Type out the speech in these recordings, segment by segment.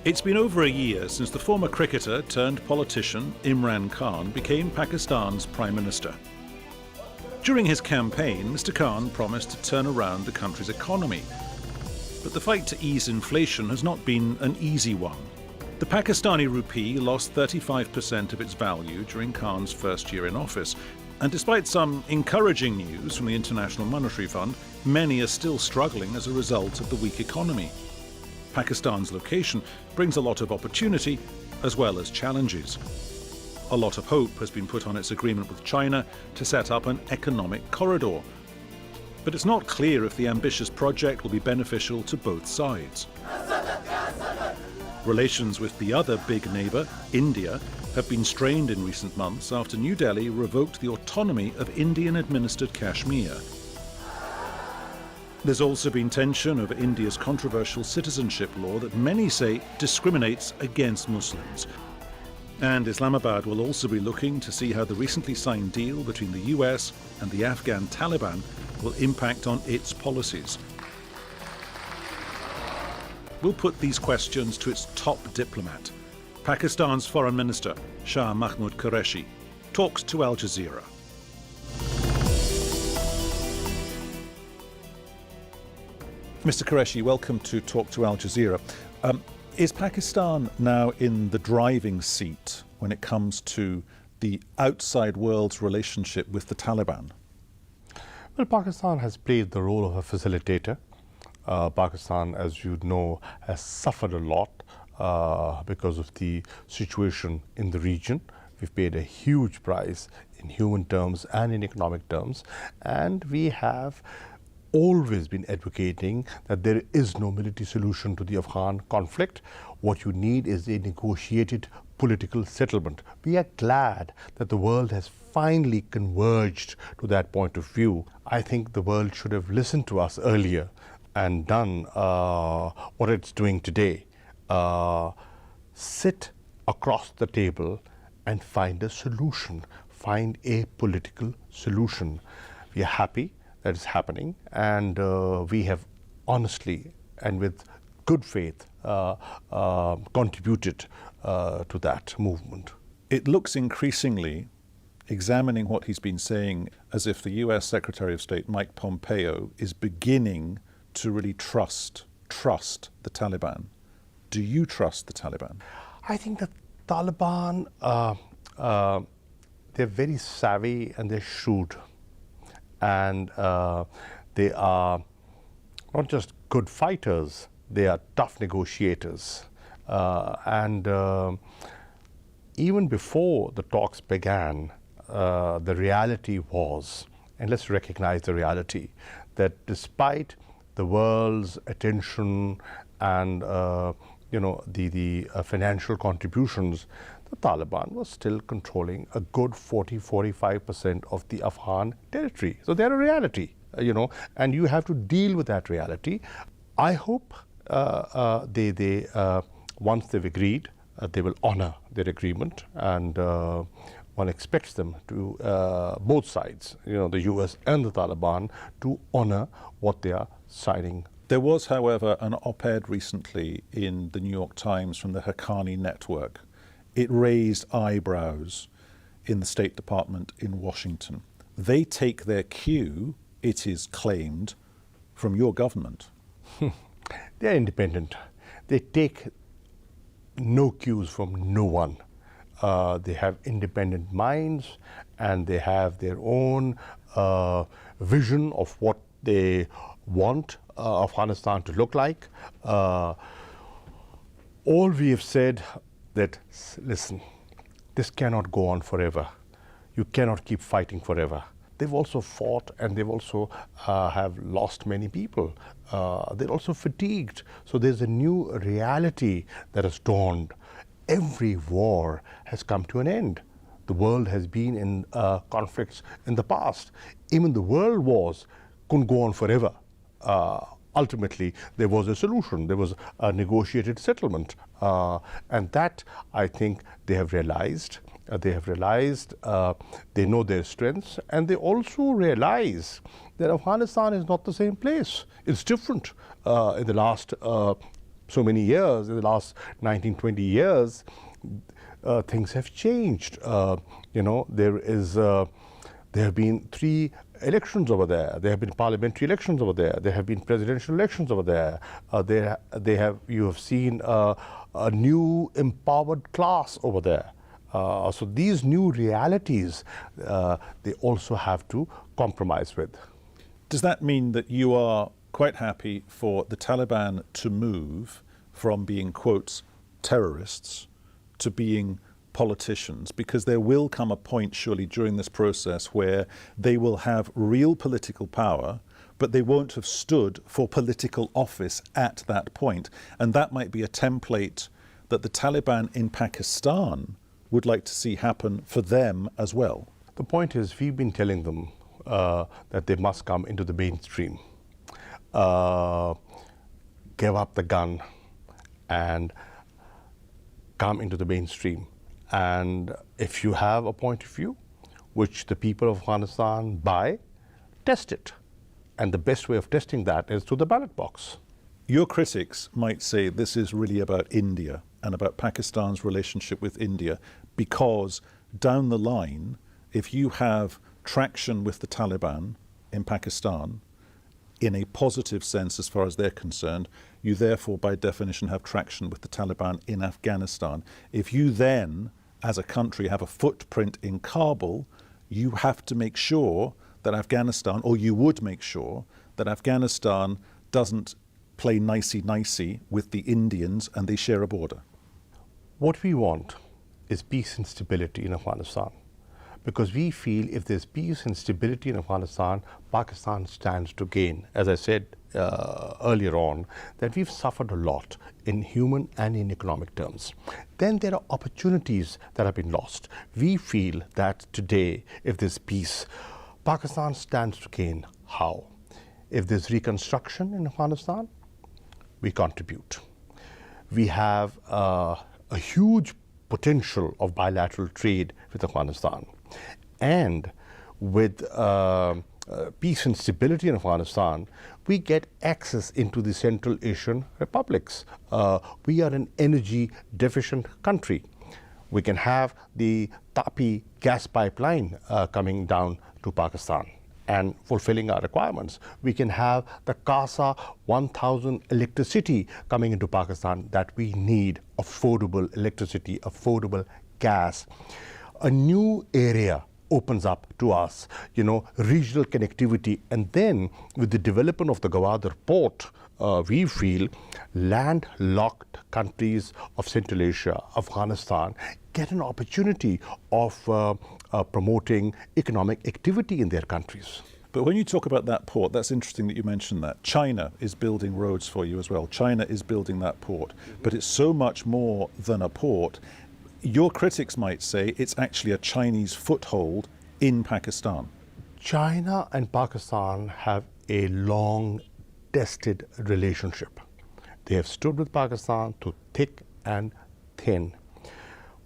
It's been over a year since the former cricketer turned politician Imran Khan became Pakistan's Prime Minister. During his campaign, Mr. Khan promised to turn around the country's economy. But the fight to ease inflation has not been an easy one. The Pakistani rupee lost 35% of its value during Khan's first year in office. And despite some encouraging news from the International Monetary Fund, many are still struggling as a result of the weak economy. Pakistan's location brings a lot of opportunity as well as challenges. A lot of hope has been put on its agreement with China to set up an economic corridor. But it's not clear if the ambitious project will be beneficial to both sides. Relations with the other big neighbour, India, have been strained in recent months after New Delhi revoked the autonomy of Indian-administered Kashmir. There's also been tension over India's controversial citizenship law that many say discriminates against Muslims. And Islamabad will also be looking to see how the recently signed deal between the US and the Afghan Taliban will impact on its policies. We'll put these questions to its top diplomat. Pakistan's Foreign Minister, Shah Mahmood Qureshi, talks to Al Jazeera. Mr. Qureshi, welcome to Talk to Al Jazeera. Is Pakistan now in the driving seat when it comes to the outside world's relationship with the Taliban? Well, Pakistan has played the role of a facilitator. Pakistan, as you know, has suffered a lot because of the situation in the region. We've paid a huge price in human terms and in economic terms, and we have always been advocating that there is no military solution to the Afghan conflict. What you need is a negotiated political settlement. We are glad that the world has finally converged to that point of view. I think the world should have listened to us earlier and done what it's doing today. Sit across the table and find a solution, find a political solution. We are happy that is happening, and we have honestly and with good faith contributed to that movement. It looks increasingly, examining what he's been saying, as if the US Secretary of State Mike Pompeo is beginning to really trust the Taliban. Do you trust the Taliban? I think the Taliban, they're very savvy and they're shrewd. And they are not just good fighters, they are tough negotiators. Even before the talks began, the reality was, and let's recognize the reality, that despite the world's attention and the financial contributions, the Taliban was still controlling a good 40–45% of the Afghan territory. So they're a reality, and you have to deal with that reality. I hope they once they've agreed, they will honor their agreement, and one expects them to, both sides, the US and the Taliban, to honor what they are signing. There was, however, an op-ed recently in the New York Times from the Haqqani network. It raised eyebrows in the State Department in Washington. They take their cue, it is claimed, from your government. They're independent. They take no cues from no one. They have independent minds, and they have their own vision of what they want Afghanistan to look like. All we have said that, listen, this cannot go on forever. You cannot keep fighting forever. They've also fought, and they've also have lost many people. They're also fatigued. So there's a new reality that has dawned. Every war has come to an end. The world has been in conflicts in the past. Even the world wars couldn't go on forever. Ultimately, there was a solution. There was a negotiated settlement. And that, I think, they have realized. They have realized, they know their strengths, and they also realize that Afghanistan is not the same place. It's different. In the last so many years, in the last 19, 20 years, things have changed. There have been 3 elections over there. There have been parliamentary elections over there. There have been presidential elections over there. You have seen a new empowered class over there. So these new realities, they also have to compromise with. Does that mean that you are quite happy for the Taliban to move from being, quotes, terrorists to being politicians? Because there will come a point, surely, during this process where they will have real political power, but they won't have stood for political office at that point. And that might be a template that the Taliban in Pakistan would like to see happen for them as well. The point is, we've been telling them that they must come into the mainstream, give up the gun and come into the mainstream. And if you have a point of view which the people of Afghanistan buy, test it. And the best way of testing that is through the ballot box. Your critics might say this is really about India and about Pakistan's relationship with India, because down the line, if you have traction with the Taliban in Pakistan, in a positive sense as far as they're concerned, you therefore by definition have traction with the Taliban in Afghanistan. If you then, as a country, have a footprint in Kabul, you have to make sure that Afghanistan, or you would make sure that Afghanistan doesn't play nicey-nicey with the Indians and they share a border. What we want is peace and stability in Afghanistan, because we feel if there's peace and stability in Afghanistan, Pakistan stands to gain. As I said earlier on, that we've suffered a lot in human and in economic terms. Then there are opportunities that have been lost. We feel that today, if there's peace, Pakistan stands to gain. How? If there's reconstruction in Afghanistan, we contribute. We have a huge potential of bilateral trade with Afghanistan. And with peace and stability in Afghanistan, we get access into the Central Asian republics. We are an energy deficient country. We can have the Dobbie gas pipeline coming down to Pakistan and fulfilling our requirements. We can have the CASA 1000 electricity coming into Pakistan that we need, affordable electricity, affordable gas. A new area opens up to us, regional connectivity. And then with the development of the Gwadar port, we feel landlocked countries of Central Asia, Afghanistan, get an opportunity of promoting economic activity in their countries. But when you talk about that port, that's interesting that you mentioned that. China is building roads for you as well. China is building that port. But it's so much more than a port. Your critics might say it's actually a Chinese foothold in Pakistan. China and Pakistan have a long-tested relationship. They have stood with Pakistan through thick and thin.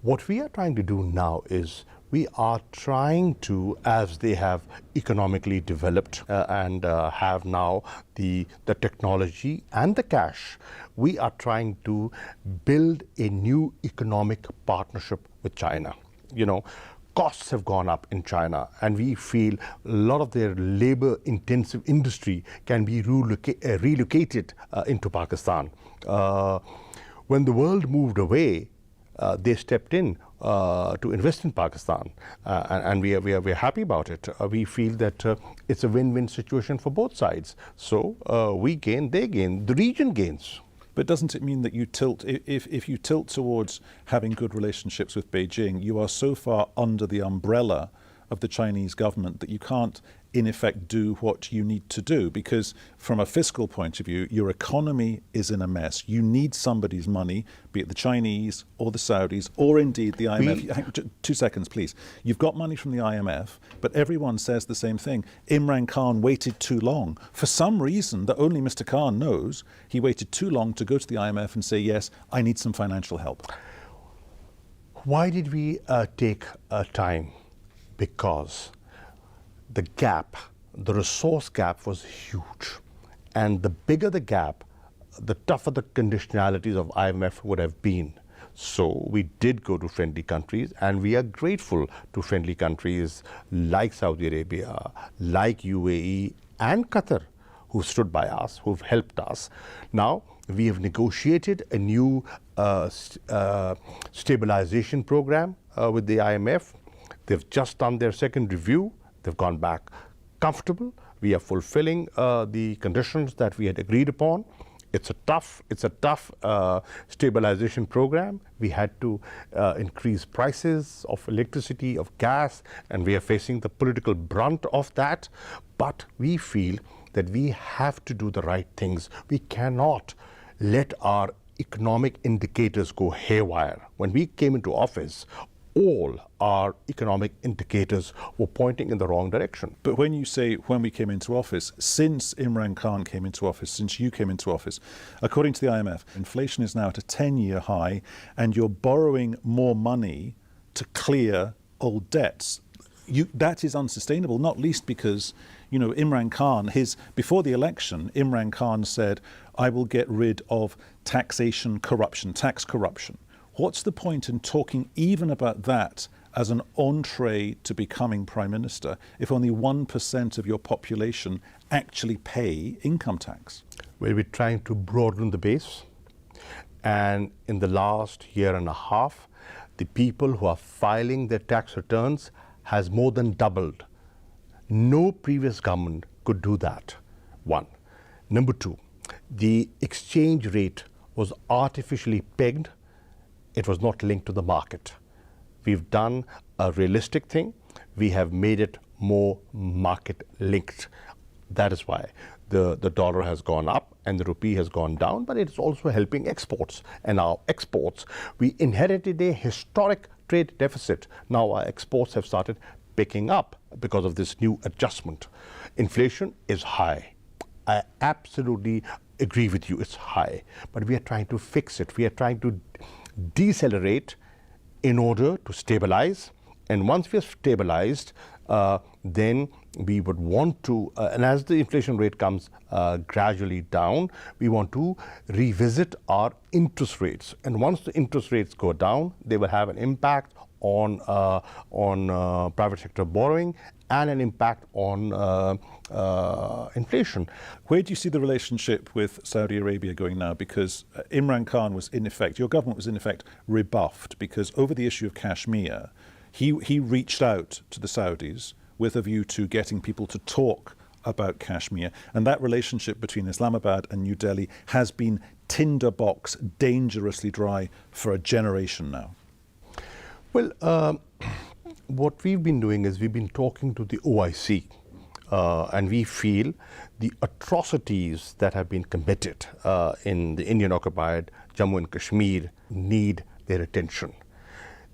What we are trying to do now is we are trying to, as they have economically developed and have now the technology and the cash, we are trying to build a new economic partnership with China. Costs have gone up in China, and we feel a lot of their labor-intensive industry can be relocated into Pakistan. When the world moved away, they stepped in to invest in Pakistan, and we're happy about it. We feel that it's a win-win situation for both sides. So we gain, they gain, the region gains. But doesn't it mean that you tilt, if you tilt towards having good relationships with Beijing, you are so far under the umbrella of the Chinese government that you can't, in effect, do what you need to do? Because from a fiscal point of view, your economy is in a mess. You need somebody's money, be it the Chinese or the Saudis or indeed the IMF. 2 seconds, please. You've got money from the IMF, but everyone says the same thing. Imran Khan waited too long. For some reason that only Mr. Khan knows, he waited too long to go to the IMF and say, yes, I need some financial help. Why did we take time? Because the gap, the resource gap was huge. And the bigger the gap, the tougher the conditionalities of IMF would have been. So we did go to friendly countries, and we are grateful to friendly countries like Saudi Arabia, like UAE and Qatar, who stood by us, who've helped us. Now, we have negotiated a new stabilization program with the IMF. They've just done their second review. They've gone back comfortable. We are fulfilling the conditions that we had agreed upon. It's a tough stabilization program. We had to increase prices of electricity, of gas, and we are facing the political brunt of that. But we feel that we have to do the right things. We cannot let our economic indicators go haywire. When we came into office, all our economic indicators were pointing in the wrong direction. But when you say when we came into office, since Imran Khan came into office, since you came into office, according to the IMF, inflation is now at a 10-year high, and you're borrowing more money to clear old debts. That is unsustainable, not least because, Imran Khan, before the election, Imran Khan said, I will get rid of taxation corruption, tax corruption. What's the point in talking even about that as an entree to becoming Prime Minister if only 1% of your population actually pay income tax? Well, we're trying to broaden the base. And in the last year and a half, the people who are filing their tax returns has more than doubled. No previous government could do that, one. Number two, the exchange rate was artificially pegged. It was not linked to the market. We've done a realistic thing. We have made it more market linked. That is why the dollar has gone up and the rupee has gone down, but it's also helping exports. And our exports, we inherited a historic trade deficit. Now our exports have started picking up because of this new adjustment. Inflation is high. I absolutely agree with you, it's high. But we are trying to fix it. We are trying to decelerate in order to stabilize. And once we are stabilized, then we would want to, and as the inflation rate comes gradually down, we want to revisit our interest rates. And once the interest rates go down, they will have an impact on private sector borrowing and an impact on inflation. Where do you see the relationship with Saudi Arabia going now? Because Imran Khan was in effect, your government was in effect rebuffed, because over the issue of Kashmir, he reached out to the Saudis with a view to getting people to talk about Kashmir. And that relationship between Islamabad and New Delhi has been tinderbox dangerously dry for a generation now. Well, what we've been doing is we've been talking to the OIC, and we feel the atrocities that have been committed in the Indian-occupied Jammu and Kashmir need their attention.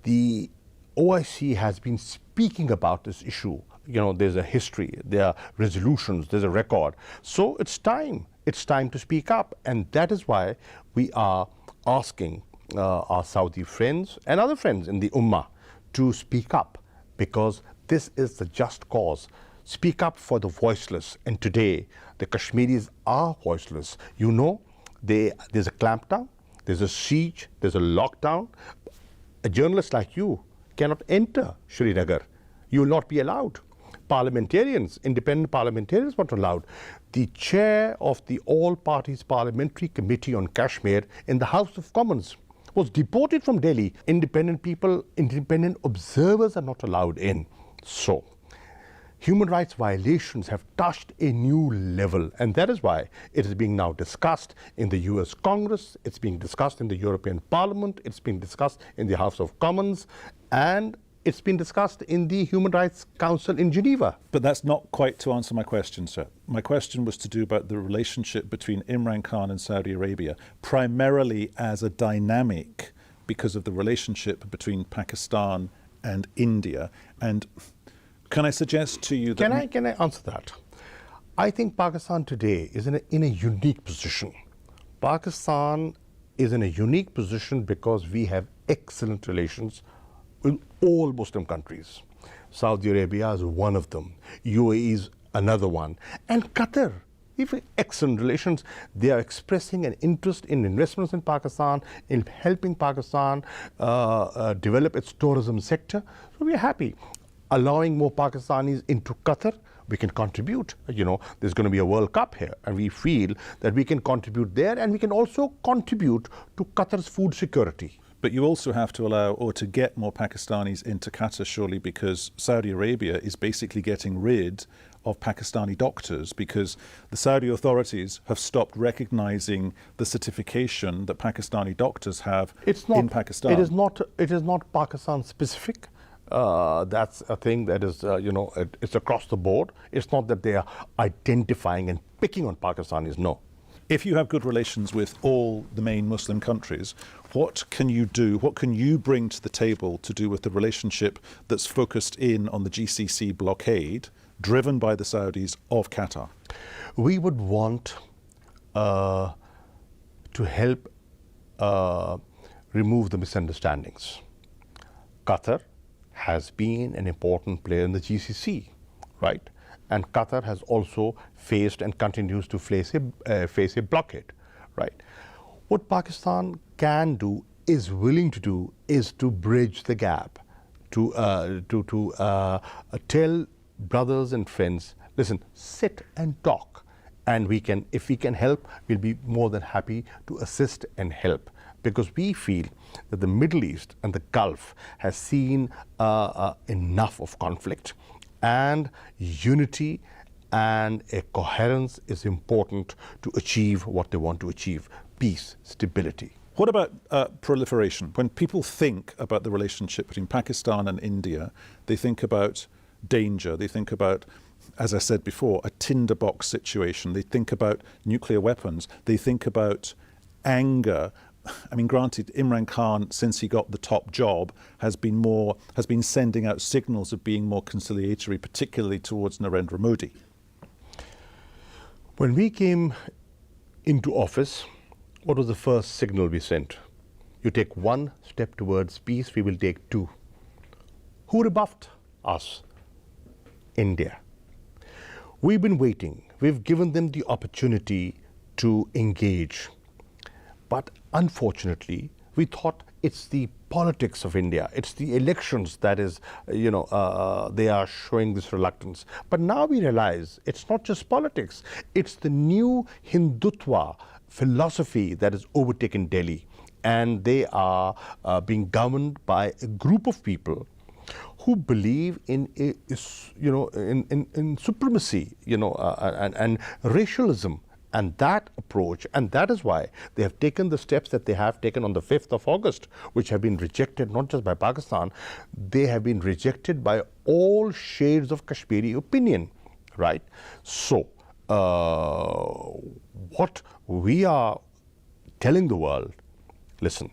The OIC has been speaking about this issue. There's a history, there are resolutions, there's a record. So it's time to speak up. And that is why we are asking our Saudi friends and other friends in the Ummah to speak up, because this is the just cause. Speak up for the voiceless. And today, the Kashmiris are voiceless. There's a clampdown, there's a siege, there's a lockdown. A journalist like you cannot enter Srinagar. You will not be allowed. Parliamentarians, independent parliamentarians, not allowed. The chair of the All Parties Parliamentary Committee on Kashmir in the House of Commons was deported from Delhi. Independent people, independent observers are not allowed in. So, human rights violations have touched a new level, and that is why it is being now discussed in the US Congress, it's being discussed in the European Parliament, it's being discussed in the House of Commons, and it's been discussed in the Human Rights Council in Geneva. But that's not quite to answer my question, sir. My question was to do about the relationship between Imran Khan and Saudi Arabia, primarily as a dynamic because of the relationship between Pakistan and India. And can I suggest to you that... Can I answer that? I think Pakistan today is in a unique position. Pakistan is in a unique position because we have excellent relations with all Muslim countries. Saudi Arabia is one of them. UAE is another one. And Qatar, even excellent relations. They are expressing an interest in investments in Pakistan, in helping Pakistan develop its tourism sector. So we are happy. Allowing more Pakistanis into Qatar, we can contribute. You know, there's going to be a World Cup here, and we feel that we can contribute there, and we can also contribute to Qatar's food security. But you also have to allow or to get more Pakistanis into Qatar, surely, because Saudi Arabia is basically getting rid of Pakistani doctors because the Saudi authorities have stopped recognizing the certification that Pakistani doctors have in Pakistan. It is not Pakistan specific. That's a thing that is, it's across the board. It's not that they are identifying and picking on Pakistanis, no. If you have good relations with all the main Muslim countries, what can you do, what can you bring to the table to do with the relationship that's focused in on the GCC blockade, driven by the Saudis, of Qatar? We would want to help remove the misunderstandings. Qatar has been an important player in the GCC, right? And Qatar has also faced and continues to face a blockade, right? What Pakistan can do, is willing to do, is to bridge the gap, to tell brothers and friends, listen, sit and talk, and if we can help, we'll be more than happy to assist and help. Because we feel that the Middle East and the Gulf has seen enough of conflict, and unity and a coherence is important to achieve what they want to achieve: peace, stability. What about proliferation? When people think about the relationship between Pakistan and India, they think about danger, they think about, as I said before, a tinderbox situation, they think about nuclear weapons, they think about anger. I mean, granted, Imran Khan, since he got the top job, has been sending out signals of being more conciliatory, particularly towards Narendra Modi. When we came into office, what was the first signal we sent? You take one step towards peace, we will take two. Who rebuffed us? India. We've been waiting. We've given them the opportunity to engage. But unfortunately, we thought it's the politics of India, it's the elections that is, they are showing this reluctance. But now we realize it's not just politics, it's the new Hindutva philosophy that has overtaken Delhi. And they are being governed by a group of people who believe in supremacy, and racialism. And that approach, and that is why they have taken the steps that they have taken on the 5th of August, which have been rejected not just by Pakistan, they have been rejected by all shades of Kashmiri opinion, right? So, what we are telling the world, listen,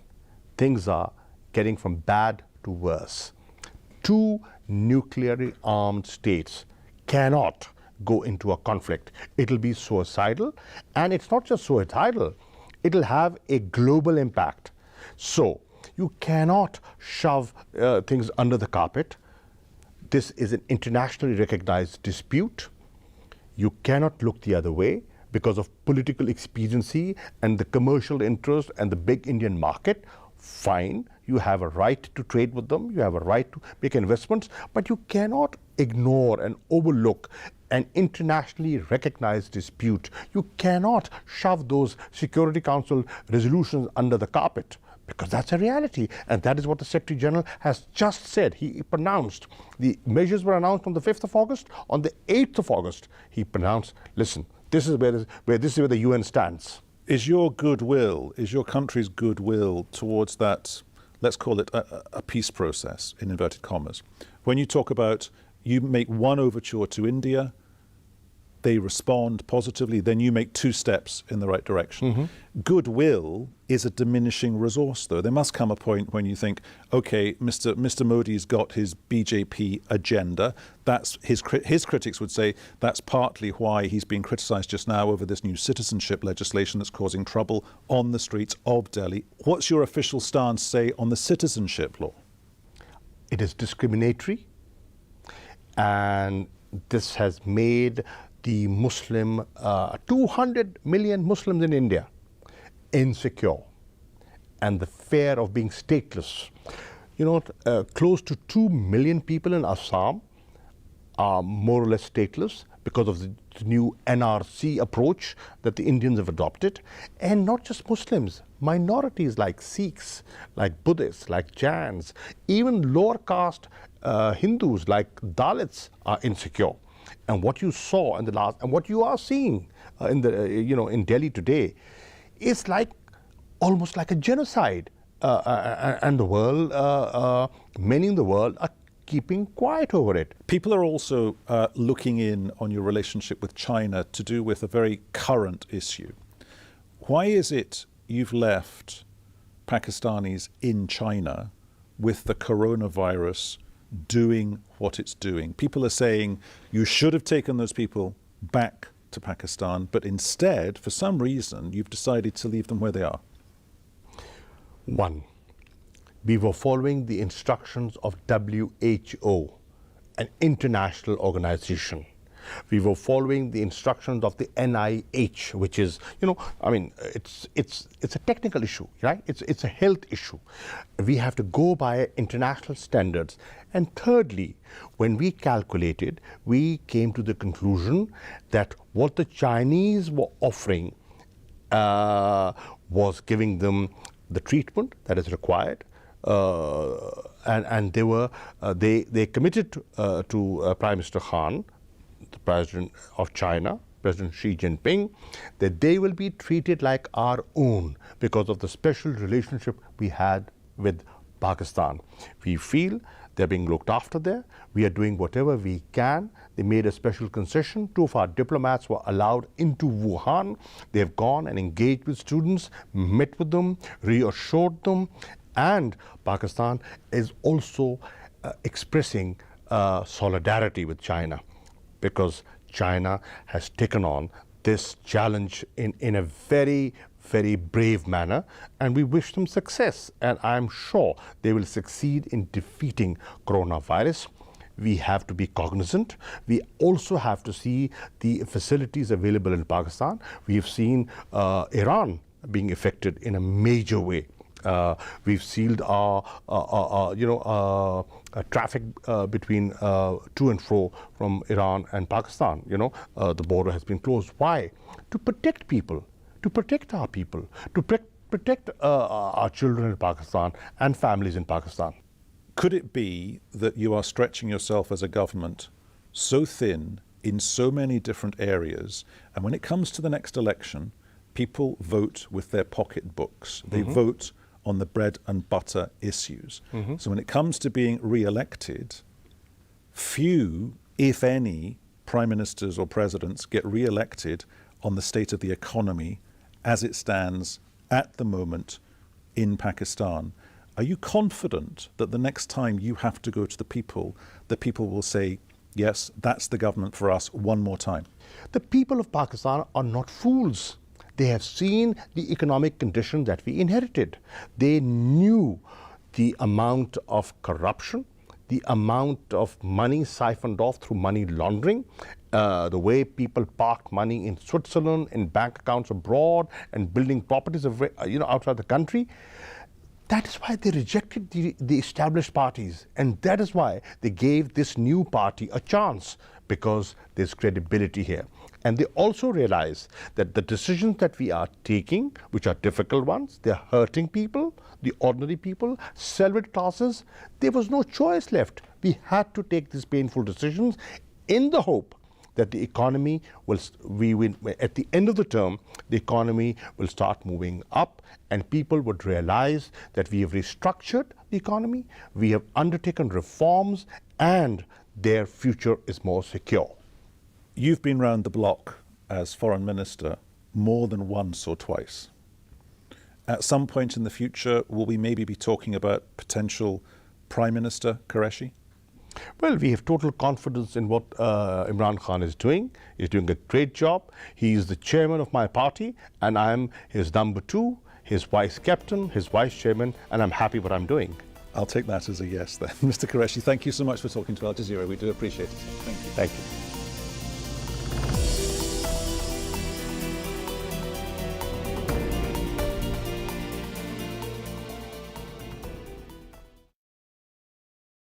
things are getting from bad to worse. Two nuclearly armed states cannot go into a conflict. It'll be suicidal, and it's not just suicidal, it'll have a global impact. So you cannot shove things under the carpet. This is an internationally recognized dispute. You cannot look the other way because of political expediency and the commercial interest and the big Indian market. Fine, you have a right to trade with them, you have a right to make investments, but you cannot ignore and overlook an internationally recognized dispute. You cannot shove those Security Council resolutions under the carpet, because that's a reality. And that is what the Secretary General has just said. He pronounced, the measures were announced on the 5th of August. On the 8th of August, he pronounced, listen, this is where the UN stands. Is your goodwill, is your country's goodwill towards that, let's call it a peace process, in inverted commas, when you talk about, you make one overture to India, they respond positively, then you make two steps in the right direction. Mm-hmm. Goodwill is a diminishing resource, though. There must come a point when you think, okay, Mr. Modi's got his BJP agenda. That's his critics would say that's partly why he's being criticised just now over this new citizenship legislation that's causing trouble on the streets of Delhi. What's your official stance, say, on the citizenship law? it is discriminatory, and this has made the 200 million Muslims in India insecure, and the fear of being stateless. You know, close to 2 million people in Assam are more or less stateless because of the new NRC approach that the Indians have adopted. And not just Muslims, minorities like Sikhs, like Buddhists, like Jains, even lower caste Hindus like Dalits are insecure. And what you saw in the last, and what you are seeing in the, in Delhi today, is like almost like a genocide. And the world, many in the world are keeping quiet over it. People are also looking in on your relationship with China to do with a very current issue. Why is it you've left Pakistanis in China with the coronavirus doing what it's doing? People are saying you should have taken those people back to Pakistan, but instead, for some reason, you've decided to leave them where they are. One, we were following the instructions of WHO, an international organization. We were following the instructions of the NIH, which is, it's a technical issue, right? It's a health issue. We have to go by international standards. And thirdly, when we calculated, we came to the conclusion that what the Chinese were offering was giving them the treatment that is required, and they committed to Prime Minister Khan, the President of China, President Xi Jinping, that they will be treated like our own because of the special relationship we had with Pakistan. We feel they're being looked after there. We are doing whatever we can. They made a special concession. 2 of our diplomats were allowed into Wuhan. They have gone and engaged with students, met with them, reassured them. And Pakistan is also expressing solidarity with China, because China has taken on this challenge in a very, very brave manner, and we wish them success. And I'm sure they will succeed in defeating coronavirus. We have to be cognizant. We also have to see the facilities available in Pakistan. We have seen Iran being affected in a major way. We've sealed our traffic between to and fro from Iran and Pakistan. The border has been closed. Why? To protect people, to protect our people, to protect our children in Pakistan and families in Pakistan. Could it be that you are stretching yourself as a government so thin in so many different areas, and when it comes to the next election, people vote with their pocketbooks. They vote on the bread and butter issues. So when it comes to being re-elected, few, if any, prime ministers or presidents get re-elected on the state of the economy as it stands at the moment in Pakistan. Are you confident that the next time you have to go to the people will say, yes, that's the government for us one more time? The people of Pakistan are not fools. They have seen the economic conditions that we inherited. They knew the amount of corruption, the amount of money siphoned off through money laundering, the way people parked money in Switzerland, in bank accounts abroad, and building properties outside the country. That is why they rejected the established parties, and that is why they gave this new party a chance, because there's credibility here. And they also realize that the decisions that we are taking, which are difficult ones, they're hurting people, the ordinary people, salaried classes. There was no choice left. We had to take these painful decisions in the hope that the economy at the end of the term, the economy will start moving up, and people would realize that we have restructured the economy, we have undertaken reforms, and their future is more secure. You've been round the block as foreign minister more than once or twice. At some point in the future, will we maybe be talking about potential Prime Minister Qureshi? Well, we have total confidence in what Imran Khan is doing. He's doing a great job. He is the chairman of my party, and I'm his number 2, his vice captain, his vice chairman, and I'm happy what I'm doing. I'll take that as a yes then. Mr. Qureshi, thank you so much for talking to Al Jazeera. We do appreciate it. Thank you. Thank you.